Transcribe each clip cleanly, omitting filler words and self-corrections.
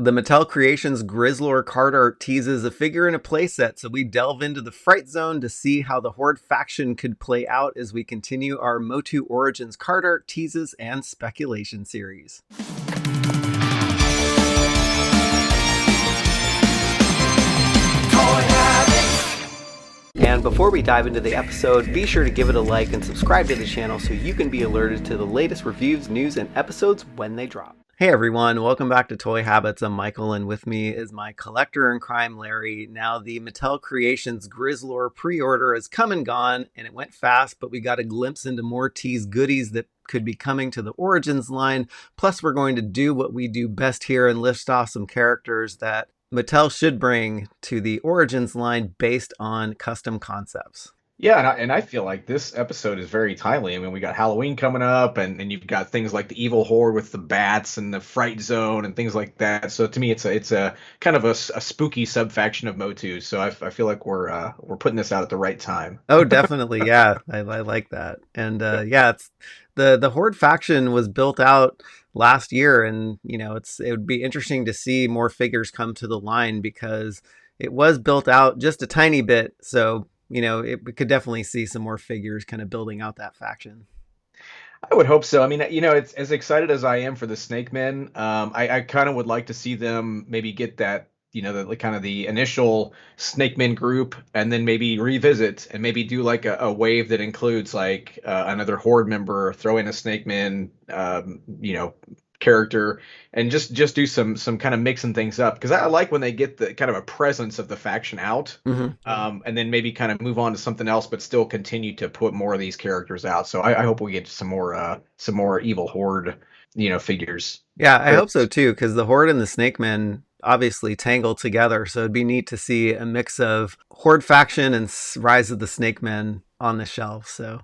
The Mattel Creations Grizzlor card art teases a figure in a playset, so we delve into the Fright Zone to see how the Horde faction could play out as we continue our MOTU Origins card art teases and speculation series. And before we dive into the episode, be sure to give it a like and subscribe to the channel so you can be alerted to the latest reviews, news, and episodes when they drop. Hey everyone, welcome back to Toy Habits. I'm Michael, and with me is my collector in crime, Larry. Now, the Mattel Creations Grizzlor pre-order has come and gone, and it went fast, but we got a glimpse into more tease goodies that could be coming to the Origins line. Plus, we're going to do what we do best here and list off some characters that Mattel should bring to the Origins line based on custom concepts. Yeah, and I feel like this episode is very timely. I mean, we got Halloween coming up, and you've got things like the Evil Horde with the bats and the Fright Zone and things like that. So to me, it's a kind of a spooky subfaction of MOTU. So I feel like we're putting this out at the right time. Oh, definitely, yeah, I like that. And yeah, it's the Horde faction was built out last year, and it would be interesting to see more figures come to the line because it was built out just a tiny bit. So we could definitely see some more figures kind of building out that faction. I would hope so. I mean, it's as excited as I am for the Snake Men. I kind of would like to see them maybe get that, the kind of the initial Snake Men group, and then maybe revisit and maybe do like a wave that includes like another Horde member, throw in a Snake Men, character, and just do some kind of mixing things up, because I like when they get the kind of a presence of the faction out, and then maybe kind of move on to something else, but still continue to put more of these characters out. So I hope we get some more Evil Horde, figures. Yeah, I hope so too, because the Horde and the Snake Men obviously tangle together. So it'd be neat to see a mix of Horde faction and Rise of the Snake Men on the shelf. So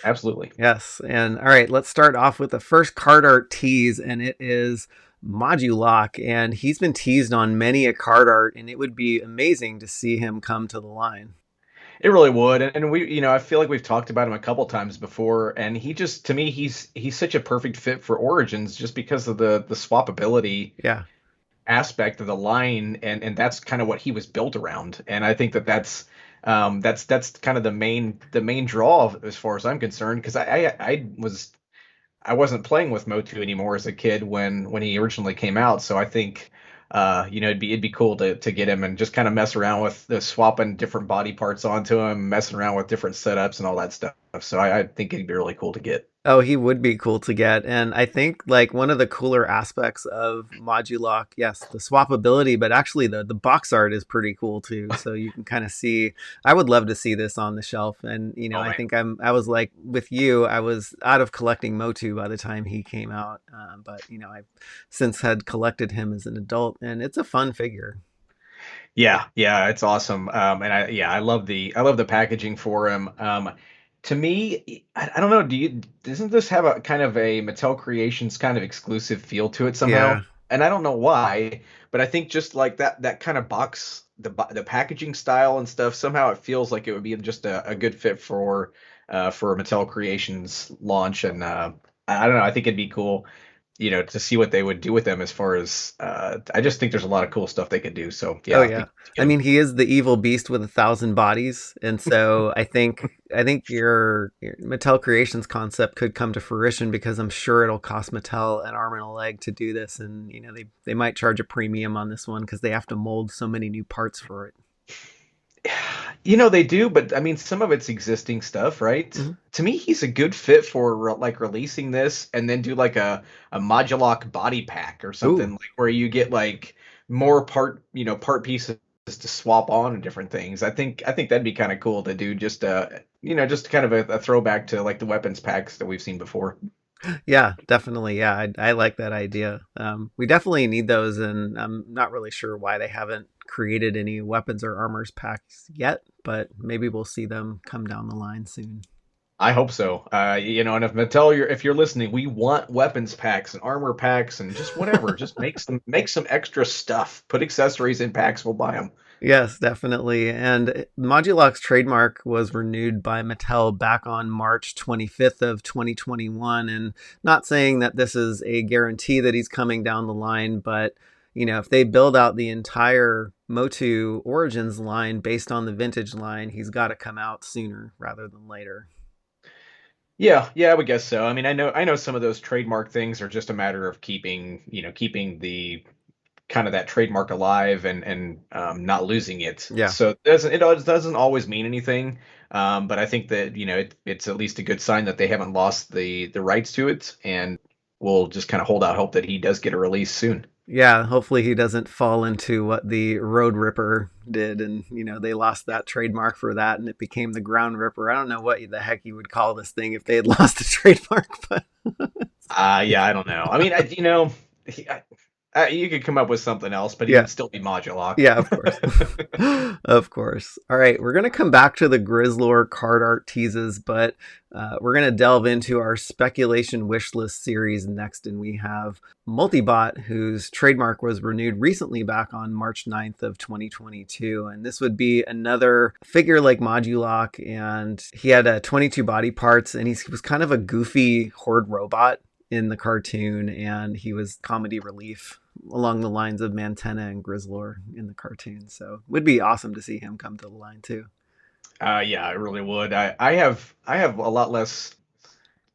absolutely. Yes. And all right, let's start off with the first card art tease, and it is Modulok. And he's been teased on many a card art, and it would be amazing to see him come to the line. It really would. And we, I feel like we've talked about him a couple times before, and he just, to me, he's such a perfect fit for Origins just because of the swappability aspect of the line, and that's kind of what he was built around. And I think that's kind of the main draw as far as I'm concerned, because I wasn't playing with MOTU anymore as a kid when he originally came out. So I think it'd be cool to get him and just kind of mess around with the swapping different body parts onto him, messing around with different setups and all that stuff. So I think it'd be really cool to get. Oh, he would be cool to get. And I think like one of the cooler aspects of Modulok, yes, the swappability, but actually the box art is pretty cool too. So you can kind of see, I would love to see this on the shelf. And, I think I was like with you, I was out of collecting MOTU by the time he came out. But, I've since had collected him as an adult, and it's a fun figure. Yeah, it's awesome. And I love the packaging for him. To me, I don't know. Doesn't this have a kind of a Mattel Creations kind of exclusive feel to it somehow? Yeah. And I don't know why, but I think just like that kind of box, the packaging style and stuff, somehow it feels like it would be just a good fit for a Mattel Creations launch. And I don't know. I think it'd be cool, to see what they would do with them as far as I just think there's a lot of cool stuff they could do. So yeah. Oh yeah. I mean, he is the evil beast with 1,000 bodies, and so I think your Mattel Creations concept could come to fruition, because I'm sure it'll cost Mattel an arm and a leg to do this, and they might charge a premium on this one because they have to mold so many new parts for it. They do, but I mean, some of it's existing stuff, right? Mm-hmm. To me, he's a good fit for like releasing this and then do like a Modulok body pack or something, like where you get like more part pieces to swap on and different things. I think that'd be kind of cool to do, just just kind of a throwback to like the weapons packs that we've seen before. Yeah, definitely. Yeah, I like that idea. We definitely need those, and I'm not really sure why they haven't created any weapons or armors packs yet, but maybe we'll see them come down the line soon. I hope so. And if Mattel, if you're listening, we want weapons packs and armor packs and just whatever. Just make some extra stuff. Put accessories in packs. We'll buy them. Yes, definitely. And Modulok's trademark was renewed by Mattel back on March 25th of 2021. And not saying that this is a guarantee that he's coming down the line, but if they build out the entire MOTU Origins line based on the vintage line, he's got to come out sooner rather than later. Yeah, I would guess so. I mean, I know some of those trademark things are just a matter of keeping the kind of that trademark alive and not losing it. Yeah. So it doesn't always mean anything. But I think that it's at least a good sign that they haven't lost the rights to it, and we'll just kind of hold out hope that he does get a release soon. Yeah, hopefully he doesn't fall into what the Road Ripper did, and they lost that trademark for that, and it became the Ground Ripper. I don't know what the heck you would call this thing if they had lost the trademark, but Yeah, I don't know. I mean, you could come up with something else, but he yeah. would still be Modulok. Yeah, of course. Of course. All right, we're going to come back to the Grizzlor card art teases, but we're going to delve into our speculation wish list series next, and we have Multibot, whose trademark was renewed recently back on March 9th of 2022, and this would be another figure like Modulok, and he had 22 body parts, and he was kind of a goofy Horde robot in the cartoon, and he was comedy relief along the lines of Mantenna and Grizzlor in the cartoon. So it would be awesome to see him come to the line too. Yeah, I really would. I have a lot less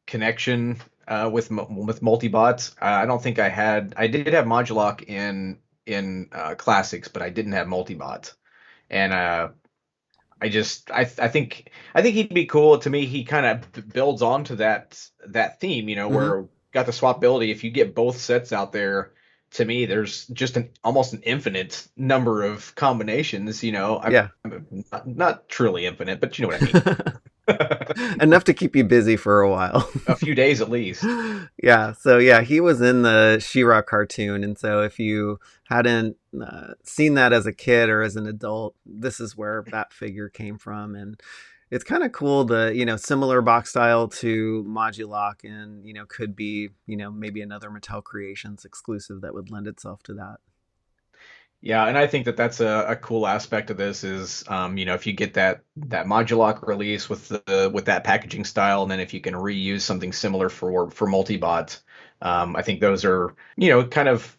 connection with Multibots. I don't think I did have Modulok in classics, but I didn't have Multibot. And I think he'd be cool. To me, he kind of builds onto that theme, where got the swap ability. If you get both sets out there, to me, there's just almost an infinite number of combinations. Yeah. Not truly infinite, but you know what I mean. Enough to keep you busy for a while. A few days at least. Yeah. So yeah, he was in the She-Ra cartoon, and so if you hadn't seen that as a kid or as an adult, this is where that figure came from, and it's kind of cool. The similar box style to Modulok, and could be maybe another Mattel Creations exclusive that would lend itself to that. Yeah, and I think that that's a cool aspect of this is, if you get that Modulok release with that packaging style, and then if you can reuse something similar for Multibot, I think those are kind of,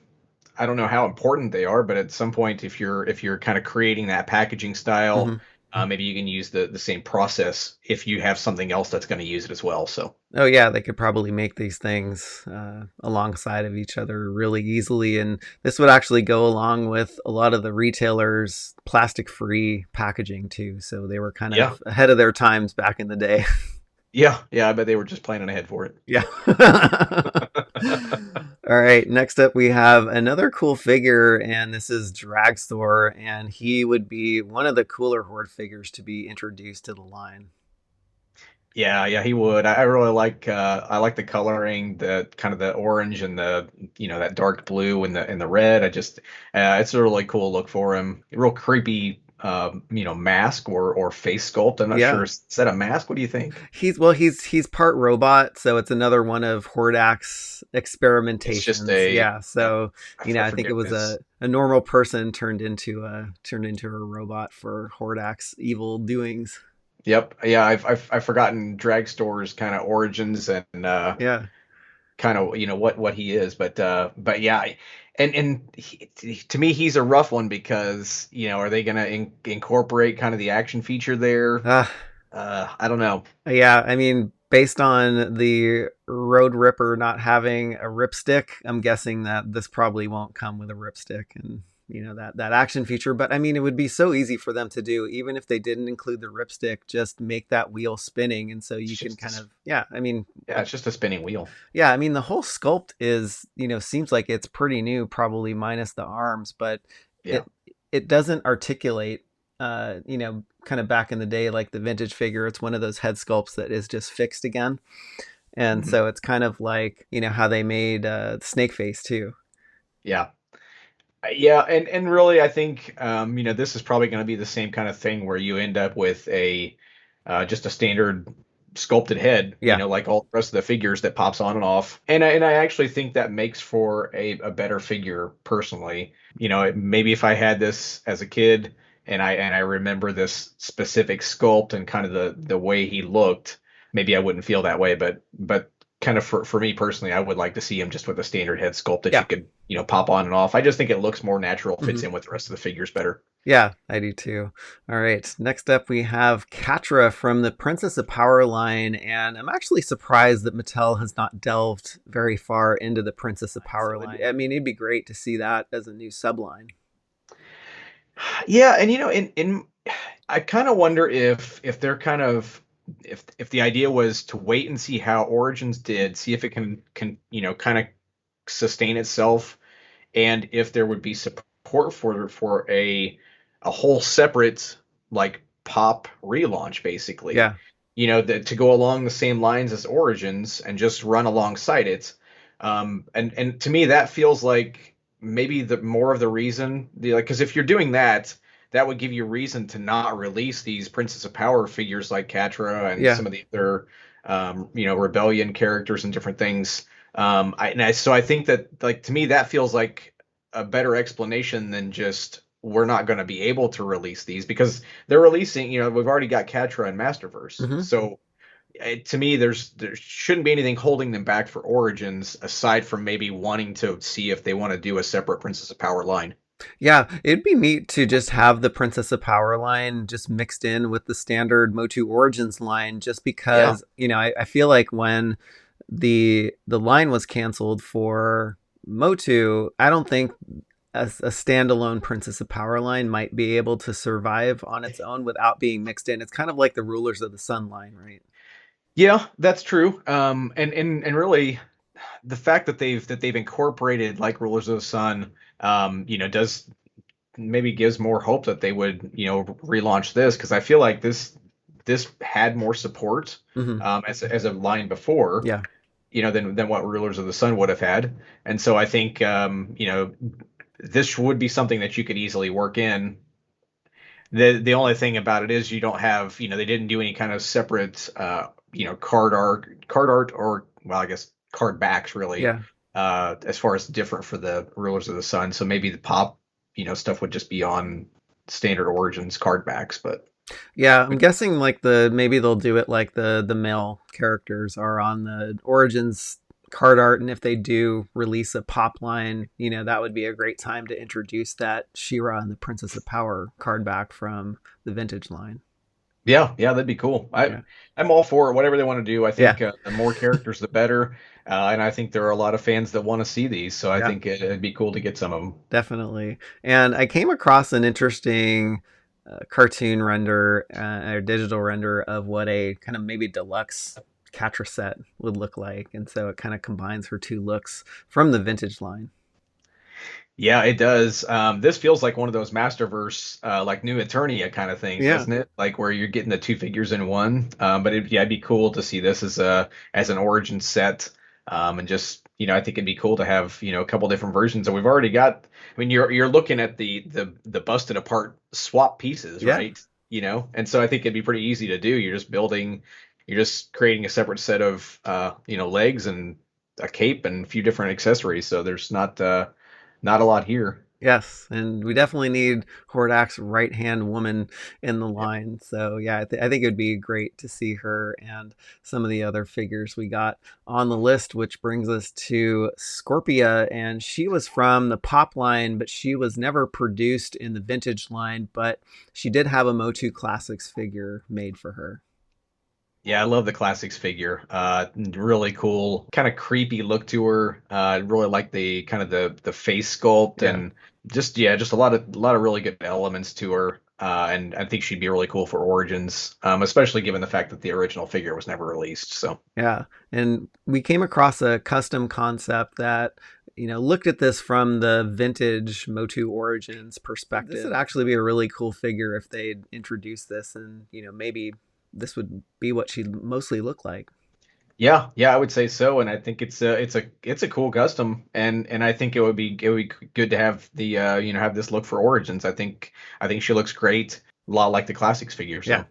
I don't know how important they are, but at some point, if you're kind of creating that packaging style, maybe you can use the same process if you have something else that's going to use it as well. So. Oh yeah, they could probably make these things alongside of each other really easily, and this would actually go along with a lot of the retailers' plastic-free packaging too. So they were kind of ahead of their times back in the day. Yeah, I bet they were just planning ahead for it. Yeah. All right, next up we have another cool figure, and this is Dragstor, and he would be one of the cooler Horde figures to be introduced to the line. Yeah, he would. I really like I like the coloring, the kind of the orange and the that dark blue and the red. It's a really cool look for him. Real creepy mask or face sculpt. I'm not sure. Is that a mask? What do you think? He's part robot, so it's another one of Hordak's experimentations. It's just I think it was a normal person turned into a robot for Hordak's evil doings. Yep. Yeah, I've forgotten Dragstor's kind of origins and kind of what he is, but yeah. And to me, he's a rough one because are they going to incorporate kind of the action feature there? I don't know. Yeah, I mean, based on the Road Ripper not having a ripstick, I'm guessing that this probably won't come with a ripstick and that action feature. But I mean, it would be so easy for them to do, even if they didn't include the ripstick. Just make that wheel spinning, and so you can kind of it's just a spinning wheel. Yeah, I mean, the whole sculpt is seems like it's pretty new, probably minus the arms, but it doesn't articulate kind of back in the day like the vintage figure. It's one of those head sculpts that is just fixed again, and so it's kind of like how they made Snake Face too. Yeah, and really, I think this is probably going to be the same kind of thing where you end up with just a standard sculpted head, like all the rest of the figures that pops on and off. And I actually think that makes for a better figure personally. Maybe if I had this as a kid and I remember this specific sculpt and kind of the way he looked, maybe I wouldn't feel that way. But kind of for me personally, I would like to see him just with a standard head sculpt that you could, pop on and off. I just think it looks more natural, fits in with the rest of the figures better. Yeah, I do too. All right, next up we have Catra from the Princess of Power line, and I'm actually surprised that Mattel has not delved very far into the Princess of Power line. I mean, it'd be great to see that as a new subline. Yeah, and in I kind of wonder if they're kind of if the idea was to wait and see how Origins did, see if it can kind of sustain itself, and if there would be support for a whole separate like pop relaunch, basically. Yeah. To go along the same lines as Origins and just run alongside it. And to me, that feels like maybe the more of the reason, because if you're doing that, that would give you reason to not release these Princess of Power figures like Catra and some of the other, Rebellion characters and different things. So I think that, like, to me, that feels like a better explanation than just we're not going to be able to release these, because they're releasing, we've already got Catra and Masterverse. So to me, there shouldn't be anything holding them back for Origins aside from maybe wanting to see if they want to do a separate Princess of Power line. Yeah, it'd be neat to just have the Princess of Power line just mixed in with the standard MOTU Origins line, just because, I feel like when the line was canceled for MOTU, I don't think a standalone Princess of Power line might be able to survive on its own without being mixed in. It's kind of like the Rulers of the Sun line, right? Yeah, that's true. And really, the fact that they've incorporated like Rulers of the Sun, does maybe gives more hope that they would, relaunch this, because I feel like this had more support as a line before. Yeah. Than what Rulers of the Sun would have had. And so I think this would be something that you could easily work in. The only thing about it is you don't have, they didn't do any kind of separate card art, or, well, I guess card backs, really. Yeah. As far as different for the Rulers of the Sun. So maybe the pop, stuff would just be on standard Origins card backs, but yeah, I'm guessing like maybe they'll do it like the male characters are on the Origins card art, and if they do release a pop line, that would be a great time to introduce that She-Ra and the Princess of Power card back from the vintage line. Yeah, that'd be cool. I'm all for it, whatever they want to do. I think the more characters, the better. And I think there are a lot of fans that want to see these, so I think it'd be cool to get some of them. Definitely. And I came across an interesting cartoon render or digital render of what a kind of maybe deluxe Catra set would look like, and so it kind of combines her two looks from the vintage line. Yeah, it does. This feels like one of those Masterverse, like New Eternia kind of things, doesn't it? Like where you're getting the two figures in one. But it'd be cool to see this as an Origin set. And just, I think it'd be cool to have, a couple different versions. And we've already got, I mean, you're looking at the busted apart swap pieces, right? And so I think it'd be pretty easy to do. You're just creating a separate set of, legs and a cape and a few different accessories. So there's not a lot here. Yes, and we definitely need Hordak's right-hand woman in the line. So yeah, I think it would be great to see her and some of the other figures we got on the list, which brings us to Scorpia. And she was from the pop line, but she was never produced in the vintage line, but she did have a MOTU Classics figure made for her. Yeah, I love the Classics figure. Really cool, kind of creepy look to her. I really like the kind of the face sculpt and just a lot of really good elements to her. And I think she'd be really cool for Origins, especially given the fact that the original figure was never released. So yeah, and we came across a custom concept that looked at this from the vintage MOTU Origins perspective. This would actually be a really cool figure if they'd introduced this, and maybe this would be what she'd mostly look like. Yeah, I would say so, and I think it's a cool custom, and I think it would be good to have the have this look for Origins. I think she looks great, a lot like the Classics figure. So. Yeah.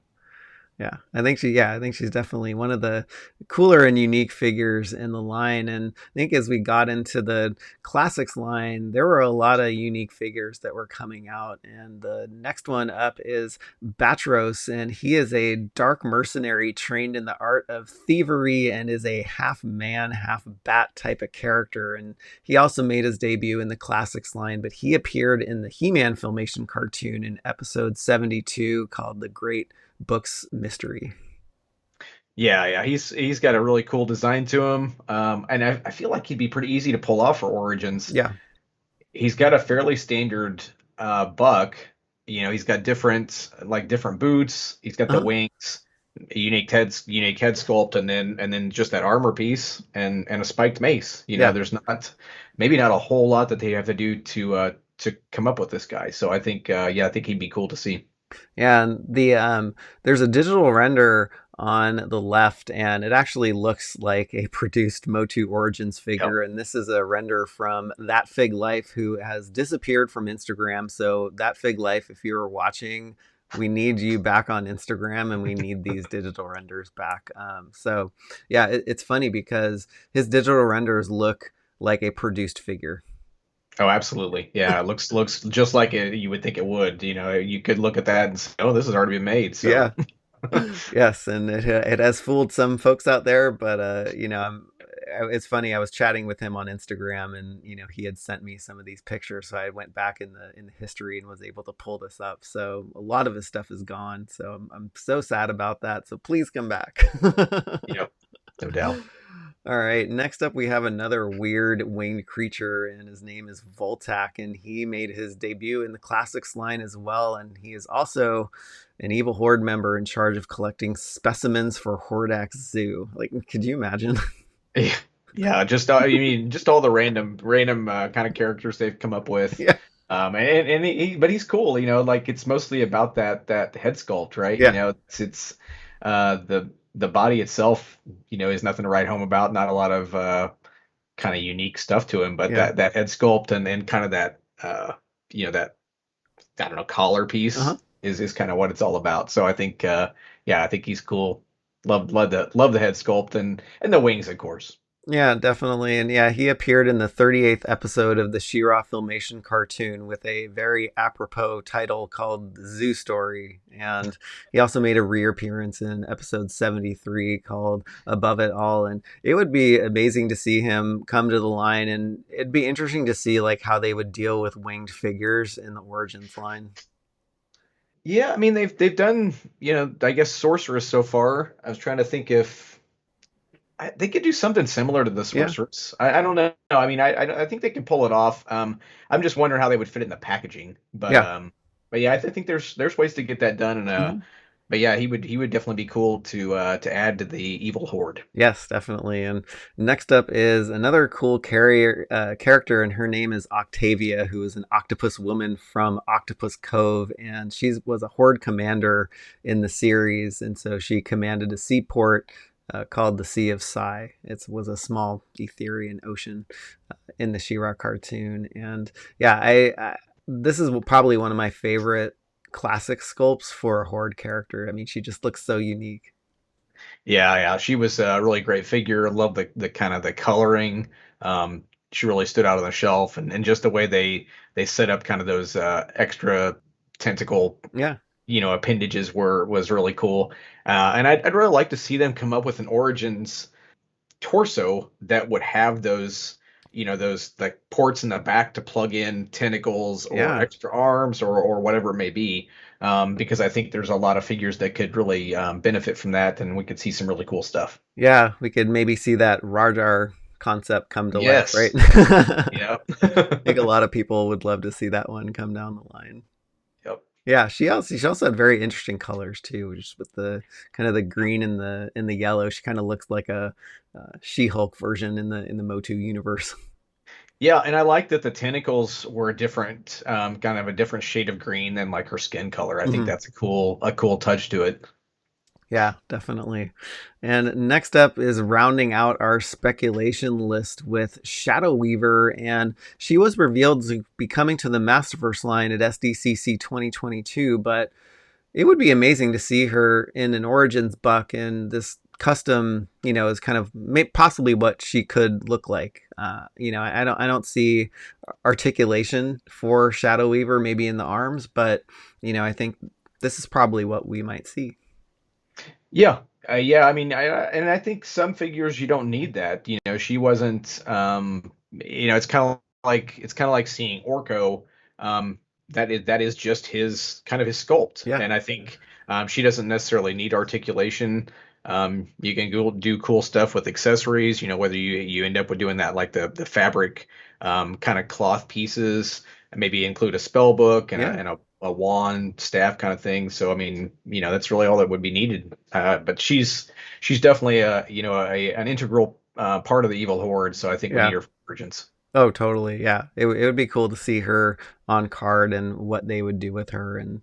Yeah, I think she's definitely one of the cooler and unique figures in the line. And I think as we got into the classics line, there were a lot of unique figures that were coming out. And the next one up is Batros, and he is a dark mercenary trained in the art of thievery and is a half man, half bat type of character. And he also made his debut in the classics line, but he appeared in the He-Man Filmation cartoon in episode 72 called The Great Book's Mystery. Yeah, he's got a really cool design to him, and I feel like he'd be pretty easy to pull off for Origins. Yeah, he's got a fairly standard buck. He's got different boots. He's got the wings, unique head sculpt, and then just that armor piece and a spiked mace. There's maybe not a whole lot that they have to do to come up with this guy. So I think I think he'd be cool to see. Yeah, and there's a digital render on the left, and it actually looks like a produced MOTU Origins figure. Yep. And this is a render from That Fig Life, who has disappeared from Instagram. So That Fig Life, if you were watching, we need you back on Instagram, and we need these digital renders back. So yeah, it's funny because his digital renders look like a produced figure. Oh, absolutely. Yeah, it looks just like you would think it would. You could look at that and say, oh, this has already been made. So. Yeah. Yes, and it has fooled some folks out there, but it's funny. I was chatting with him on Instagram, and he had sent me some of these pictures, so I went back in the history and was able to pull this up. So a lot of his stuff is gone. So I'm so sad about that. So please come back. Yep, no doubt. All right, next up we have another weird winged creature, and his name is Voltak, and he made his debut in the classics line as well, and he is also an evil Horde member in charge of collecting specimens for Hordak's zoo. Like, could you imagine? Yeah, just all the random kind of characters they've come up with. Yeah. But he's cool, like it's mostly about that head sculpt, right? Yeah. It's the body itself, is nothing to write home about. Not a lot of kind of unique stuff to him, but that head sculpt and kind of that that, I don't know, collar piece is kind of what it's all about. So I think I think he's cool. Love the head sculpt and the wings, of course. Yeah, definitely. And yeah, he appeared in the 38th episode of the She-Ra Filmation cartoon with a very apropos title called The Zoo Story. And he also made a reappearance in episode 73 called Above It All. And it would be amazing to see him come to the line, and it'd be interesting to see like how they would deal with winged figures in the Origins line. Yeah, I mean they've done, I guess Sorceress so far. I was trying to think if they could do something similar to the Sorceress. Yeah. I don't know. I mean, I think they can pull it off. I'm just wondering how they would fit it in the packaging. But yeah, I think there's ways to get that done. And but yeah, he would definitely be cool to add to the evil Horde. Yes, definitely. And next up is another cool character, and her name is Octavia, who is an octopus woman from Octopus Cove, and she was a Horde commander in the series, and so she commanded a seaport called the Sea of Psy. It was a small Etherian ocean in the She-Ra cartoon. And yeah, I this is probably one of my favorite classic sculpts for a Horde character. I mean, she just looks so unique. Yeah, she was a really great figure. I love the kind of the coloring. She really stood out on the shelf, and just the way they set up kind of those extra tentacle appendages was really cool. And I'd really like to see them come up with an Origins torso that would have those those like ports in the back to plug in tentacles or extra arms or whatever it may be, because I think there's a lot of figures that could really benefit from that, and we could see some really cool stuff. Yeah, we could maybe see that Rajar concept come to life, right? Yeah. I think a lot of people would love to see that one come down the line. Yeah, she also had very interesting colors too, just with the kind of the green and the yellow. She kind of looks like a She-Hulk version in the MOTU universe. Yeah, and I like that the tentacles were a different, kind of a different shade of green than like her skin color. I think that's a cool touch to it. Yeah, definitely. And next up is rounding out our speculation list with Shadow Weaver, and she was revealed to be coming to the Masterverse line at SDCC 2022, but It would be amazing to see her in an Origins buck, and this custom, is kind of possibly what she could look like. I don't see articulation for Shadow Weaver, maybe in the arms, but I think this is probably what we might see. Yeah. Yeah, I mean, I think some figures you don't need that. She wasn't. It's kind of like seeing Orko. That is just his kind of his sculpt, Yeah. and I think she doesn't necessarily need articulation. You can do cool stuff with accessories. Whether you end up with doing that, like the fabric kind of cloth pieces, and maybe include a spell book and Yeah. a wand staff kind of thing. So I mean, that's really all that would be needed. But she's definitely an integral part of the evil horde. So I think we Yeah. need her for Origins. Oh, totally. Yeah. It would be cool to see her on card and what they would do with her. And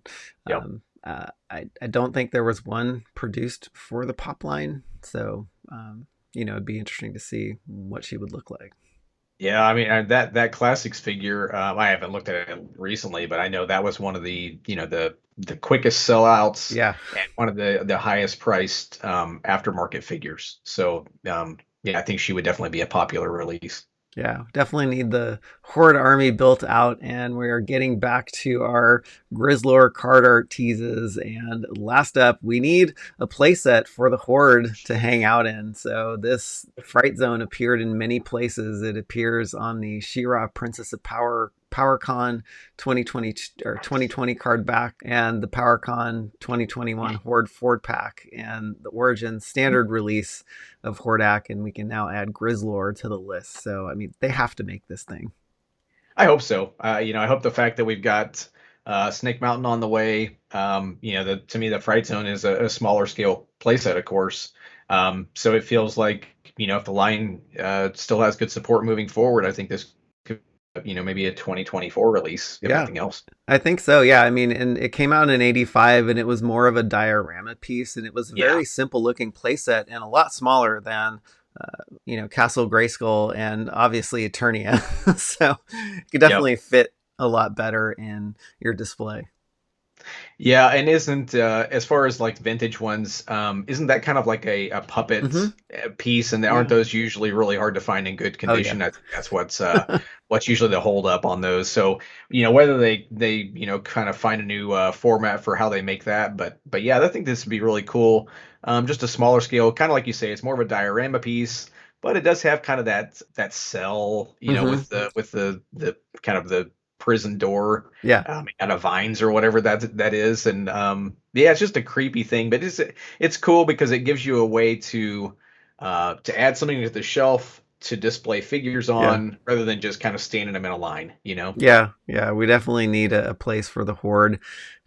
Yep. I don't think there was one produced for the pop line. So, it'd be interesting to see what she would look like. Yeah, I mean that classics figure. I haven't looked at it recently, but I know that was one of the quickest sellouts Yeah. and one of the highest priced aftermarket figures. So yeah, I think she would definitely be a popular release. Yeah, definitely need the Horde army built out, and we are getting back to our Grizzlor card art teases. And last up, we need a playset for the Horde to hang out in. So this Fright Zone appeared in many places. It appears on the She-Ra Princess of PowerCon 2020 or 2020 card back, and the PowerCon 2021 Horde Ford pack, and the Origin standard release of Hordak, and we can now add Grizzlor to the list. So I mean, they have to make this thing. I hope so. I hope the fact that we've got Snake Mountain on the way. To me, the Fright Zone is a smaller scale playset, of course. So it feels like if the line still has good support moving forward, I think this could maybe a 2024 release, if Yeah, nothing else. I think so. Yeah, I mean, and it came out in '85, and it was more of a diorama piece, and it was a Yeah. very simple looking playset and a lot smaller than Castle Grayskull and obviously Eternia. So it could Yep. definitely fit a lot better in your display. Yeah, and isn't as far as like vintage ones, isn't that kind of like a puppet Mm-hmm. piece, and aren't Yeah. those usually really hard to find in good Oh yeah. condition? I think that's what's usually the hold up on those. So whether they kind of find a new format for how they make that, but yeah, I think this would be really cool. Just a smaller scale, kind of like you say, it's more of a diorama piece, but it does have kind of that cell, Mm-hmm. with the kind of the prison door Yeah. out of vines or whatever that is. And yeah, it's just a creepy thing, but it's cool because it gives you a way to add something to the shelf to display figures Yeah. on rather than just kind of standing them in a line. Yeah, yeah, we definitely need a place for the Horde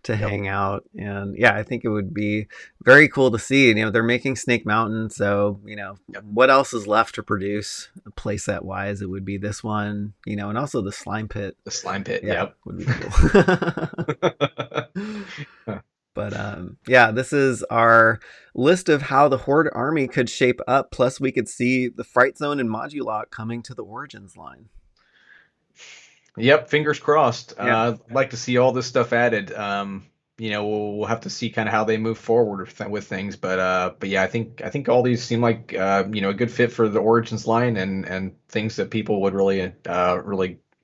to Yep. hang out. And yeah, I think it would be very cool to see. They're making Snake Mountain, so Yep. what else is left to produce playset wise? It would be this one, and also the Slime Pit. The slime pit. Yeah, Yep. would be cool. But yeah, this is our list of how the Horde army could shape up. Plus, we could see the Fright Zone and Modulok coming to the Origins line. Yep, fingers crossed. Yeah. I'd like to see all this stuff added. We'll have to see kind of how they move forward with things, but yeah, I think all these seem like a good fit for the Origins line and things that people would really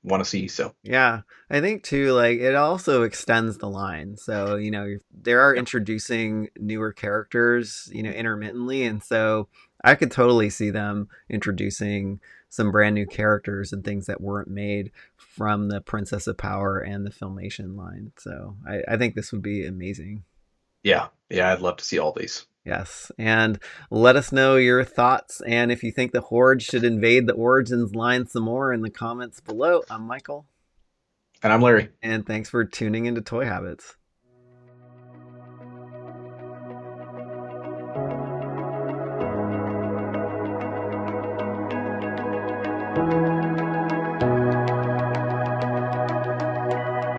want to see. So Yeah, I think too, like it also extends the line. So, they are yep. introducing newer characters, intermittently. And so I could totally see them introducing some brand new characters and things that weren't made from the Princess of Power and the Filmation line. So I think this would be amazing. Yeah, I'd love to see all these. Yes. And let us know your thoughts. And if you think the Horde should invade the Origins line some more in the comments below. I'm Michael. And I'm Larry. And thanks for tuning into Toy Habits.